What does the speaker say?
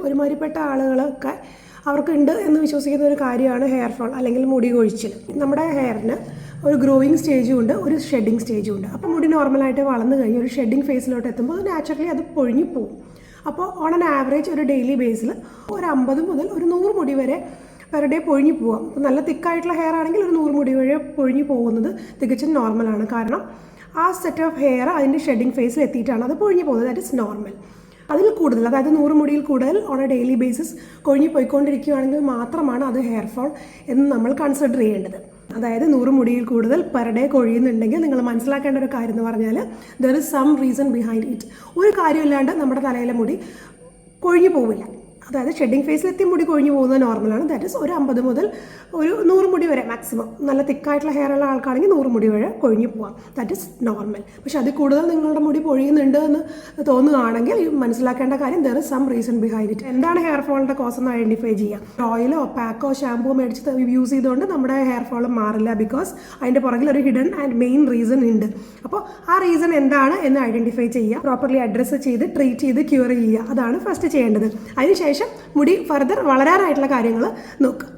ഒരുമാതിരിപ്പെട്ട ആളുകളൊക്കെ അവർക്കുണ്ട് എന്ന് വിശ്വസിക്കുന്ന ഒരു കാര്യമാണ് ഹെയർ ഫോൾ അല്ലെങ്കിൽ മുടി കൊഴിച്ചിൽ. നമ്മുടെ ഹെയറിന് ഒരു ഗ്രോയിങ് സ്റ്റേജും ഉണ്ട്, ഒരു ഷെഡിങ് സ്റ്റേജും ഉണ്ട്. അപ്പോൾ മുടി നോർമലായിട്ട് വളർന്നു കഴിഞ്ഞ് ഒരു ഷെഡിങ് ഫേസിലോട്ട് എത്തുമ്പോൾ നാച്ചുറലി അത് പൊഴിഞ്ഞു പോകും. അപ്പോൾ ഓൺ ആൻ ആവറേജ് ഒരു ഡെയിലി ബേസിൽ ഒരു 50 മുതൽ ഒരു 100 മുടി വരെ പെർ ഡേ പൊഴിഞ്ഞു പോവാം. നല്ല തിക്കായിട്ടുള്ള ഹെയർ ആണെങ്കിൽ ഒരു 100 മുടി വരെ പൊഴിഞ്ഞു പോകുന്നത് തികച്ചും നോർമലാണ്. കാരണം ആ സെറ്റ് ഓഫ് ഹെയർ അതിൻ്റെ ഷെഡിങ് ഫേസിൽ എത്തിയിട്ടാണ് അത് പൊഴിഞ്ഞു പോകുന്നത്. That is normal. അതിൽ കൂടുതൽ, അതായത് 100 മുടിയിൽ കൂടുതൽ ഓൺ എ ഡെയിലി ബേസിസ് കൊഴിഞ്ഞു പോയിക്കൊണ്ടിരിക്കുകയാണെങ്കിൽ മാത്രമാണ് അത് ഹെയർ ഫോൾ എന്ന് നമ്മൾ കൺസിഡർ ചെയ്യേണ്ടത്. അതായത് 100 മുടിയിൽ കൂടുതൽ പെർ ഡേ കൊഴിയുന്നുണ്ടെങ്കിൽ നിങ്ങൾ മനസ്സിലാക്കേണ്ട ഒരു കാര്യം എന്ന് പറഞ്ഞാൽ there is some reason behind it. ഒരു കാര്യമില്ലാണ്ട് നമ്മുടെ തലയിലെ മുടി കൊഴിഞ്ഞു പോവില്ല. അതായത് ഷെഡിങ് ഫേസിലെത്തി മുടി കൊഴിഞ്ഞു പോകുന്നത് നോർമലാണ്. ദാറ്റ് ഇസ് ഒരു 50 മുതൽ ഒരു 100 മുടി വരെ മാക്സിമം. നല്ല തിക്കായിട്ടുള്ള ഹെയർ ഉള്ള ആൾക്കാണെങ്കിൽ 100 മുടി വരെ കൊഴിഞ്ഞു പോകാം. That is normal. പക്ഷെ അതിൽ കൂടുതൽ നിങ്ങളുടെ മുടി പൊഴിയുന്നുണ്ട് എന്ന് തോന്നുകയാണെങ്കിൽ മനസ്സിലാക്കേണ്ട കാര്യം there is some reason behind it. എന്താണ് ഹെയർ ഫോളിൻ്റെ കോസ് എന്ന് ഐഡൻറ്റിഫൈ ചെയ്യാം. ഓയിലോ പാക്കോ ഷാമ്പൂ മേടിച്ച് യൂസ് ചെയ്തുകൊണ്ട് നമ്മുടെ ഹെയർ ഫോൾ മാറില്ല. ബിക്കോസ് അതിൻ്റെ പുറകിൽ ഒരു ഹിഡൻ ആൻഡ് മെയിൻ റീസൺ ഉണ്ട്. അപ്പോൾ ആ റീസൺ എന്താണ് എന്ന് ഐഡൻറ്റിഫൈ ചെയ്യുക, പ്രോപ്പർലി അഡ്രസ്സ് ചെയ്ത് ട്രീറ്റ് ചെയ്ത് ക്യൂർ ചെയ്യുക. അതാണ് ഫസ്റ്റ് ചെയ്യേണ്ടത്. അതിനുശേഷം മുടി ഫർദർ വളരാനായിട്ടുള്ള കാര്യങ്ങൾ നോക്കുക.